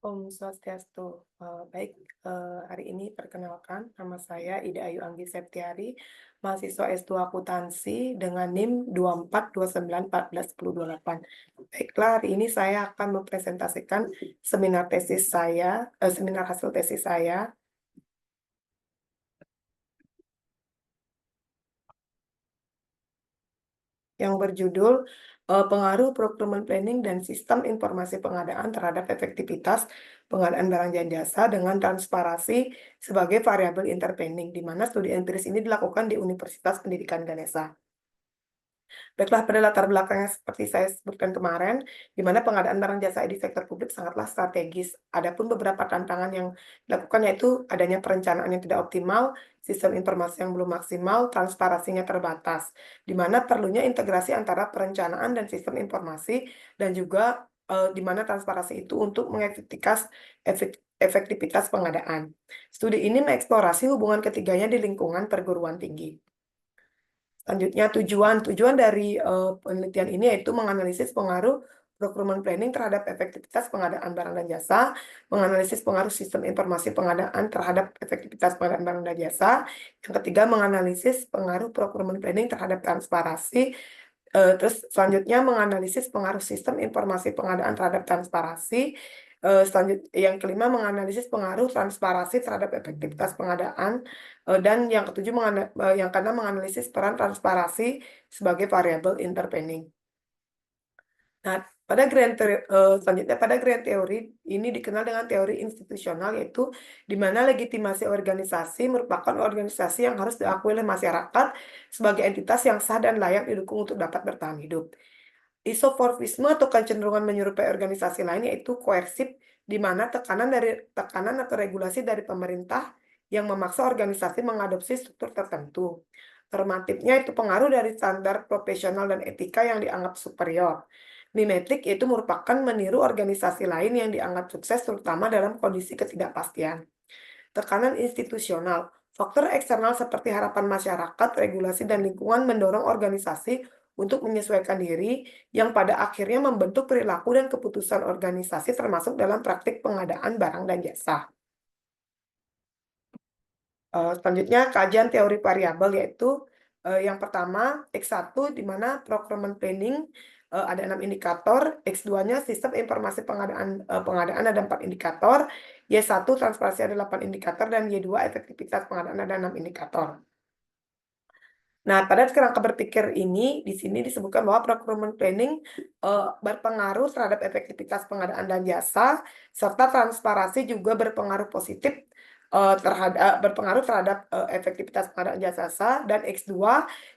Om Swastiastu. Baik, hari ini perkenalkan nama saya Ida Ayu Anggi Septiari, mahasiswa S2 Akuntansi dengan NIM 2429141028. Baiklah, hari ini saya akan mempresentasikan seminar hasil tesis saya yang berjudul Pengaruh Procurement Planning dan Sistem Informasi Pengadaan terhadap Efektivitas Pengadaan Barang dan Jasa dengan Transparansi sebagai Variabel Interpending, di mana studi empiris ini dilakukan di Universitas Pendidikan Ganesha. Baiklah, pada latar belakangnya seperti saya sebutkan kemarin, di mana pengadaan barang jasa di sektor publik sangatlah strategis. Adapun beberapa tantangan yang dilakukan yaitu adanya perencanaan yang tidak optimal, sistem informasi yang belum maksimal, transparansinya terbatas, di mana perlunya integrasi antara perencanaan dan sistem informasi, dan juga di mana transparansi itu untuk efektivitas pengadaan. Studi ini mengeksplorasi hubungan ketiganya di lingkungan perguruan tinggi. Selanjutnya tujuan dari penelitian ini yaitu menganalisis pengaruh procurement planning terhadap efektivitas pengadaan barang dan jasa, menganalisis pengaruh sistem informasi pengadaan terhadap efektivitas pengadaan barang dan jasa. Yang ketiga, menganalisis pengaruh procurement planning terhadap transparansi. Terus selanjutnya menganalisis pengaruh sistem informasi pengadaan terhadap transparansi. Yang kelima, menganalisis pengaruh transparansi terhadap efektivitas pengadaan. Dan yang ketujuh, yang keenam, menganalisis peran transparansi sebagai variabel interpending. Nah, selanjutnya pada grand teori ini dikenal dengan teori institusional, yaitu di mana legitimasi organisasi merupakan organisasi yang harus diakui oleh masyarakat sebagai entitas yang sah dan layak didukung untuk dapat bertahan hidup. Isomorfisme atau kecenderungan menyerupai organisasi lain yaitu koersif, di mana tekanan atau regulasi dari pemerintah yang memaksa organisasi mengadopsi struktur tertentu. Normatifnya itu pengaruh dari standar profesional dan etika yang dianggap superior. Mimetik yaitu merupakan meniru organisasi lain yang dianggap sukses terutama dalam kondisi ketidakpastian. Tekanan institusional. Faktor eksternal seperti harapan masyarakat, regulasi, dan lingkungan mendorong organisasi untuk menyesuaikan diri yang pada akhirnya membentuk perilaku dan keputusan organisasi termasuk dalam praktik pengadaan barang dan jasa. Selanjutnya kajian teori variabel yaitu yang pertama X1 di mana procurement planning ada 6 indikator, X2-nya sistem informasi pengadaan ada 4 indikator, Y1 transparansi ada 8 indikator, dan Y2 efektivitas pengadaan ada 6 indikator. Nah, pada kerangka berpikir ini, di sini disebutkan bahwa procurement planning berpengaruh terhadap efektivitas pengadaan dan jasa, serta transparansi juga berpengaruh positif terhadap efektivitas pengadaan jasa, dan X2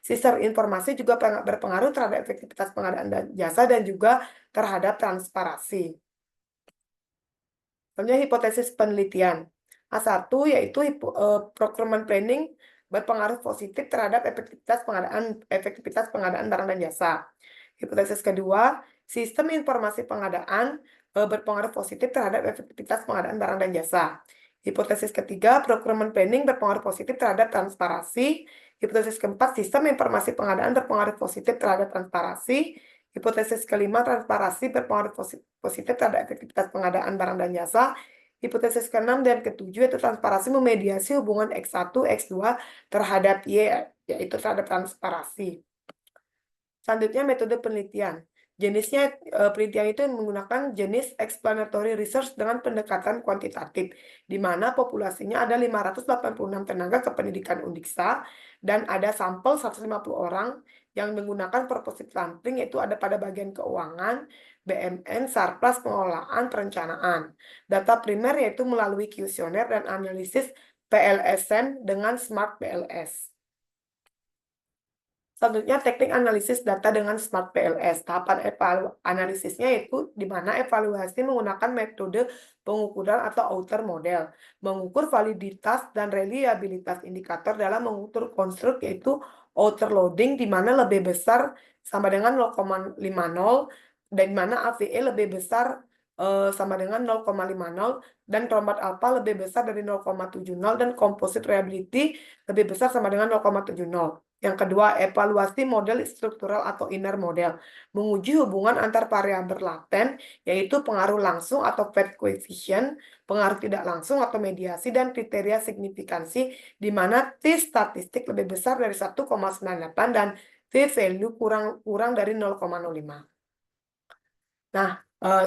sistem informasi juga berpengaruh terhadap efektivitas pengadaan dan jasa dan juga terhadap transparansi. Selanjutnya hipotesis penelitian. A1 yaitu procurement planning berpengaruh positif terhadap efektivitas pengadaan barang dan jasa. Hipotesis kedua, sistem informasi pengadaan berpengaruh positif terhadap efektivitas pengadaan barang dan jasa. Hipotesis ketiga, procurement planning berpengaruh positif terhadap transparansi. Hipotesis keempat, sistem informasi pengadaan berpengaruh positif terhadap transparansi. Hipotesis kelima, transparansi berpengaruh positif terhadap efektivitas pengadaan barang dan jasa. Hipotesis keenam dan ketujuh itu transparansi memediasi hubungan X1, X2 terhadap Y, yaitu terhadap transparansi. Selanjutnya metode penelitian. Jenisnya penelitian itu menggunakan jenis explanatory research dengan pendekatan kuantitatif, di mana populasinya ada 586 tenaga kependidikan Undiksa dan ada sampel 150 orang yang menggunakan purposive sampling, yaitu ada pada bagian keuangan, BMN, Sarpras, pengelolaan, perencanaan. Data primer yaitu melalui kuesioner dan analisis PLSM dengan Smart PLS. Selanjutnya teknik analisis data dengan Smart PLS. Tahapan analisisnya yaitu di mana evaluasi menggunakan metode pengukuran atau outer model, mengukur validitas dan reliabilitas indikator dalam mengukur konstruk yaitu outer loading di mana lebih besar sama dengan 0,50 dan di mana AVE lebih besar sama dengan 0,50 dan rombat alpha lebih besar dari 0,70 dan composite reliability lebih besar sama dengan 0,70. Yang kedua, evaluasi model struktural atau inner model. Menguji hubungan antar variabel laten, yaitu pengaruh langsung atau Fed coefficient, pengaruh tidak langsung atau mediasi, dan kriteria signifikansi, di mana T statistik lebih besar dari 1,98 dan T value kurang dari 0,05. Nah,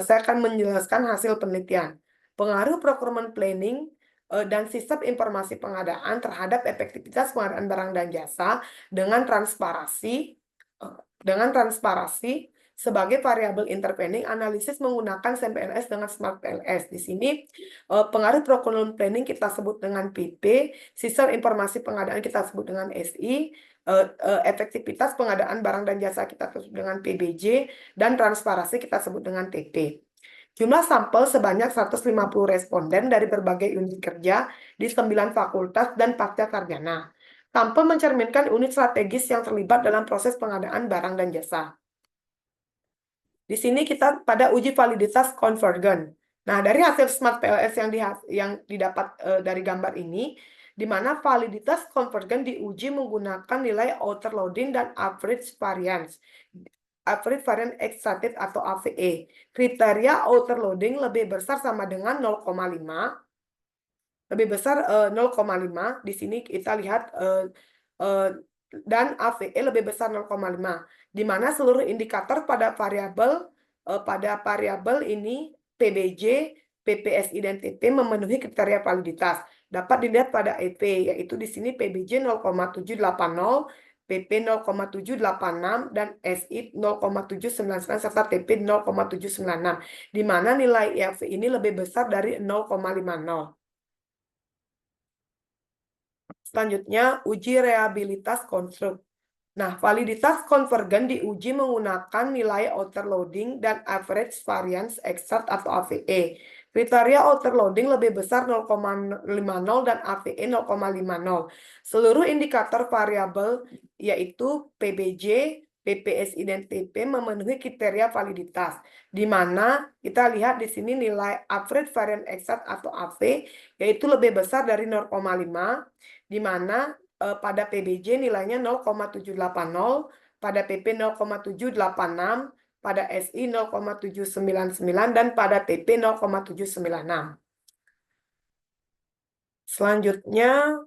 saya akan menjelaskan hasil penelitian. Pengaruh procurement planning dan sistem informasi pengadaan terhadap efektivitas pengadaan barang dan jasa dengan transparansi sebagai variabel intervening analisis menggunakan SAM-PLS dengan Smart PLS. Di sini pengaruh procurement planning kita sebut dengan PP, sistem informasi pengadaan kita sebut dengan SI, efektivitas pengadaan barang dan jasa kita sebut dengan PBJ, dan transparansi kita sebut dengan TP. Jumlah sampel sebanyak 150 responden dari berbagai unit kerja di 9 fakultas dan pasca sarjana. Sampel mencerminkan unit strategis yang terlibat dalam proses pengadaan barang dan jasa. Di sini kita pada uji validitas konvergen. Nah, dari hasil Smart PLS yang didapat dari gambar ini, di mana validitas konvergen diuji menggunakan nilai outer loading dan average variance extracted atau AVE. Kriteria outer loading lebih besar sama dengan 0,5. Lebih besar 0,5. Di sini kita lihat dan AVE lebih besar 0,5. Di mana seluruh indikator pada variabel ini PBJ, PPSI dan TP memenuhi kriteria validitas. Dapat dilihat pada EP, yaitu di sini PBJ 0,780, PP 0,786 dan SI 0,799 serta TP 0,796, di mana nilai IAV ini lebih besar dari 0,50. Selanjutnya, uji reliabilitas konstruk. Nah, validitas konvergen diuji menggunakan nilai outer loading dan average variance extract atau AVE. Kriteria outer loading lebih besar 0,50 dan AVE 0,50. Seluruh indikator variabel yaitu PBJ, PPSI dan TP memenuhi kriteria validitas, di mana kita lihat di sini nilai average variance extract atau AV yaitu lebih besar dari 0,5, di mana pada PBJ nilainya 0,780, pada PP 0,786, pada SI 0,799, dan pada TP 0,796. Selanjutnya,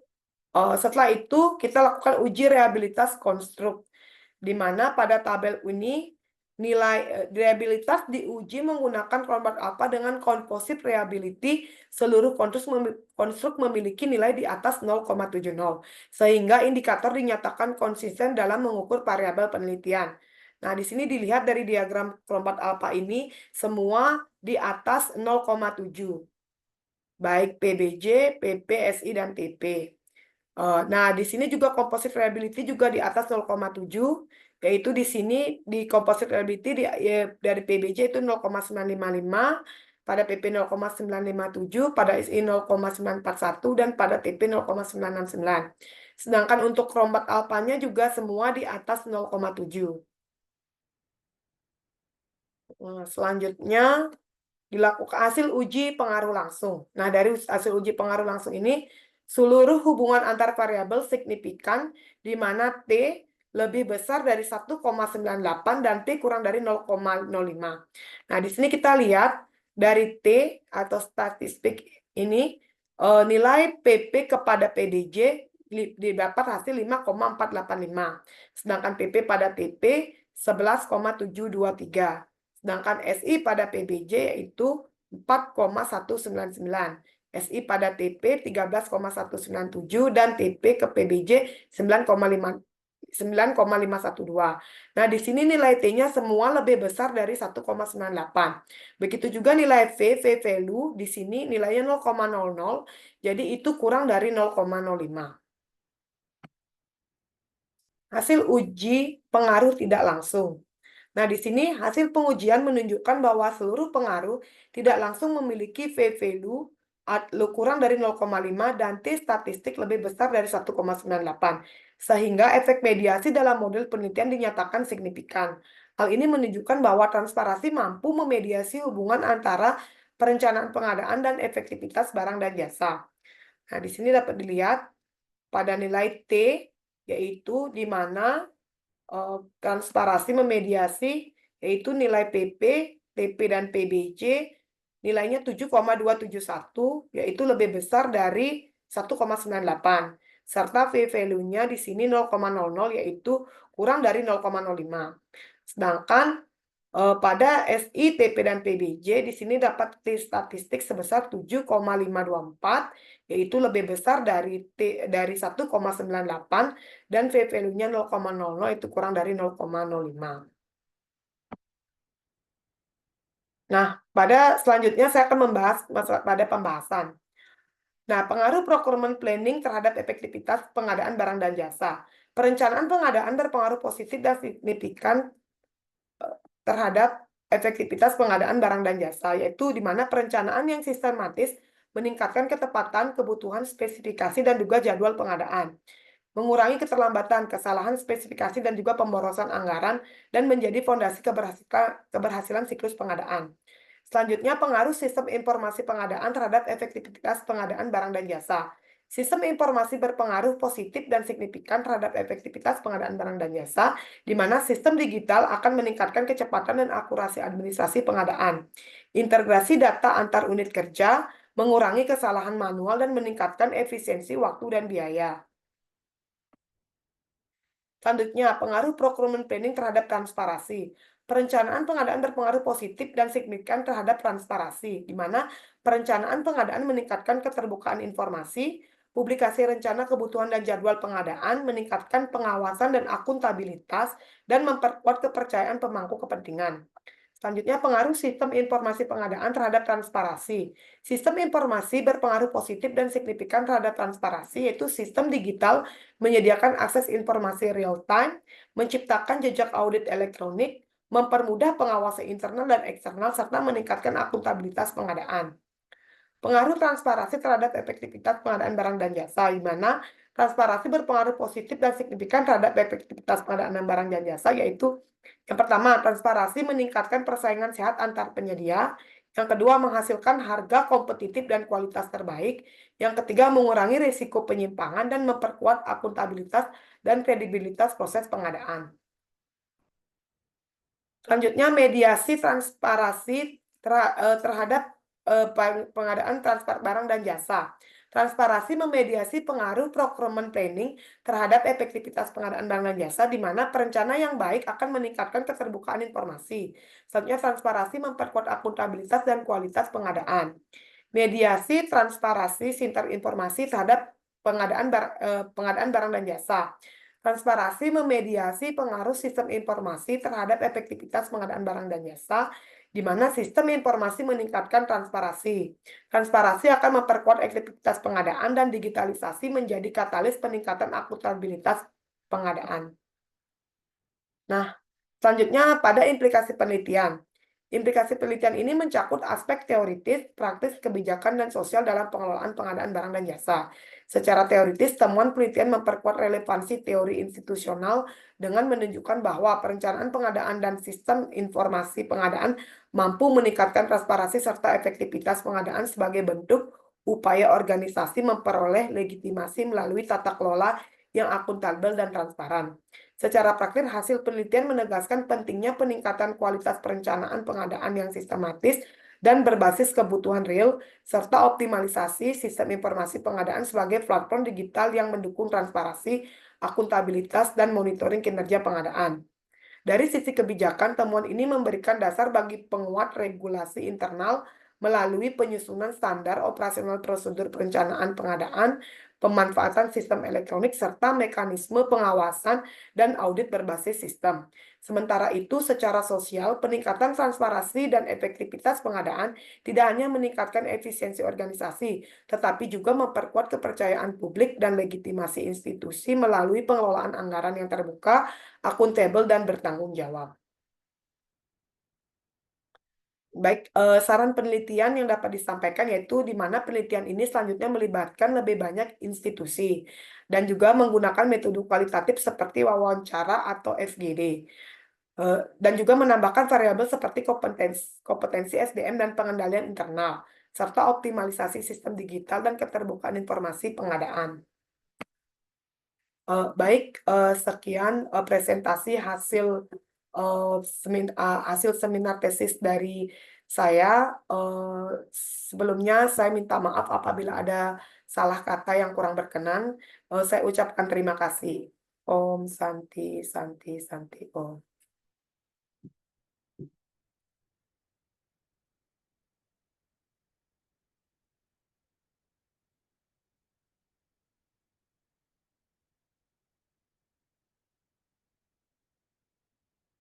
setelah itu kita lakukan uji reliabilitas konstruk, di mana pada tabel ini nilai reliabilitas diuji menggunakan kelompok alfa dengan composite reliability. Seluruh konstruk memiliki nilai di atas 0,70, sehingga indikator dinyatakan konsisten dalam mengukur variabel penelitian. Nah, di sini dilihat dari diagram kelompok alfa ini semua di atas 0,7, baik PBJ, PP, SI, dan TP. Nah, di sini juga composite reliability juga di atas 0,7, yaitu di sini di composite reliability dari PBJ itu 0,955, pada PP 0,957, pada SI 0,941, dan pada TP 0,969. Sedangkan untuk kelompok alfanya juga semua di atas 0,7. Selanjutnya, dilakukan hasil uji pengaruh langsung. Nah, dari hasil uji pengaruh langsung ini, seluruh hubungan antar variabel signifikan, di mana T lebih besar dari 1,98 dan T kurang dari 0,05. Nah, di sini kita lihat dari T atau statistik ini, nilai PP kepada PDJ didapat hasil 5,485. Sedangkan PP pada TP 11,723. Sedangkan SI pada PBJ yaitu 4,199. SI pada TP 13,197 dan TP ke PBJ 9,512. Nah, di sini nilai T-nya semua lebih besar dari 1,98. Begitu juga nilai V value di sini nilainya 0,00, jadi itu kurang dari 0,05. Hasil uji pengaruh tidak langsung. Nah, di sini hasil pengujian menunjukkan bahwa seluruh pengaruh tidak langsung memiliki V-value kurang dari 0,5 dan T statistik lebih besar dari 1,98. Sehingga efek mediasi dalam model penelitian dinyatakan signifikan. Hal ini menunjukkan bahwa transparansi mampu memediasi hubungan antara perencanaan pengadaan dan efektivitas barang dan jasa. Nah, di sini dapat dilihat pada nilai T yaitu di mana transparansi memediasi, yaitu nilai PP, TP dan PBJ nilainya 7,271, yaitu lebih besar dari 1,98. Serta V-value-nya di sini 0,00, yaitu kurang dari 0,05. Sedangkan pada SI, TP, dan PBJ di sini dapat statistik sebesar 7,524, yaitu lebih besar dari 1,98 dan V-value-nya 0,00 itu kurang dari 0,05. Nah, pada selanjutnya saya akan membahas masalah pada pembahasan. Nah, pengaruh procurement planning terhadap efektivitas pengadaan barang dan jasa. Perencanaan pengadaan berpengaruh positif dan signifikan terhadap efektivitas pengadaan barang dan jasa, yaitu di mana perencanaan yang sistematis meningkatkan ketepatan, kebutuhan, spesifikasi, dan juga jadwal pengadaan, mengurangi keterlambatan, kesalahan spesifikasi, dan juga pemborosan anggaran, dan menjadi fondasi keberhasilan siklus pengadaan. Selanjutnya, pengaruh sistem informasi pengadaan terhadap efektivitas pengadaan barang dan jasa. Sistem informasi berpengaruh positif dan signifikan terhadap efektivitas pengadaan barang dan jasa, di mana sistem digital akan meningkatkan kecepatan dan akurasi administrasi pengadaan. Integrasi data antar unit kerja, mengurangi kesalahan manual, dan meningkatkan efisiensi waktu dan biaya. Selanjutnya, pengaruh procurement planning terhadap transparansi. Perencanaan pengadaan berpengaruh positif dan signifikan terhadap transparansi, di mana perencanaan pengadaan meningkatkan keterbukaan informasi, publikasi rencana kebutuhan dan jadwal pengadaan, meningkatkan pengawasan dan akuntabilitas, dan memperkuat kepercayaan pemangku kepentingan. Selanjutnya, pengaruh sistem informasi pengadaan terhadap transparansi. Sistem informasi berpengaruh positif dan signifikan terhadap transparansi, yaitu sistem digital menyediakan akses informasi real-time, menciptakan jejak audit elektronik, mempermudah pengawasan internal dan eksternal, serta meningkatkan akuntabilitas pengadaan. Pengaruh transparansi terhadap efektivitas pengadaan barang dan jasa, di mana transparansi berpengaruh positif dan signifikan terhadap efektivitas pengadaan barang dan jasa, yaitu yang pertama, transparansi meningkatkan persaingan sehat antar penyedia. Yang kedua, menghasilkan harga kompetitif dan kualitas terbaik. Yang ketiga, mengurangi risiko penyimpangan dan memperkuat akuntabilitas dan kredibilitas proses pengadaan. Selanjutnya, mediasi transparansi terhadap pengadaan transfer barang dan jasa. Transparansi memediasi pengaruh procurement planning terhadap efektivitas pengadaan barang dan jasa, di mana perencana yang baik akan meningkatkan keterbukaan informasi. Selanjutnya, transparansi memperkuat akuntabilitas dan kualitas pengadaan. Mediasi transparansi sinter informasi terhadap pengadaan barang dan jasa. Transparansi memediasi pengaruh sistem informasi terhadap efektivitas pengadaan barang dan jasa, di mana sistem informasi meningkatkan transparansi. Transparansi akan memperkuat efektivitas pengadaan dan digitalisasi menjadi katalis peningkatan akuntabilitas pengadaan. Nah, selanjutnya pada implikasi penelitian. Implikasi penelitian ini mencakup aspek teoritis, praktis, kebijakan, dan sosial dalam pengelolaan pengadaan barang dan jasa. Secara teoritis, temuan penelitian memperkuat relevansi teori institusional dengan menunjukkan bahwa perencanaan pengadaan dan sistem informasi pengadaan mampu meningkatkan transparansi serta efektivitas pengadaan sebagai bentuk upaya organisasi memperoleh legitimasi melalui tata kelola yang akuntabel dan transparan. Secara praktis, hasil penelitian menegaskan pentingnya peningkatan kualitas perencanaan pengadaan yang sistematis dan berbasis kebutuhan real, serta optimalisasi sistem informasi pengadaan sebagai platform digital yang mendukung transparansi, akuntabilitas, dan monitoring kinerja pengadaan. Dari sisi kebijakan, temuan ini memberikan dasar bagi penguat regulasi internal melalui penyusunan standar operasional prosedur perencanaan pengadaan, pemanfaatan sistem elektronik, serta mekanisme pengawasan dan audit berbasis sistem. Sementara itu, secara sosial, peningkatan transparansi dan efektivitas pengadaan tidak hanya meningkatkan efisiensi organisasi, tetapi juga memperkuat kepercayaan publik dan legitimasi institusi melalui pengelolaan anggaran yang terbuka, akuntabel, dan bertanggung jawab. Baik, saran penelitian yang dapat disampaikan yaitu di mana penelitian ini selanjutnya melibatkan lebih banyak institusi dan juga menggunakan metode kualitatif seperti wawancara atau FGD. Dan juga menambahkan variabel seperti kompetensi SDM dan pengendalian internal, serta optimalisasi sistem digital dan keterbukaan informasi pengadaan. Baik, sekian, presentasi hasil, hasil seminar tesis dari saya. Sebelumnya saya minta maaf apabila ada salah kata yang kurang berkenan. Saya ucapkan terima kasih. Om Santi Santi Santi Om.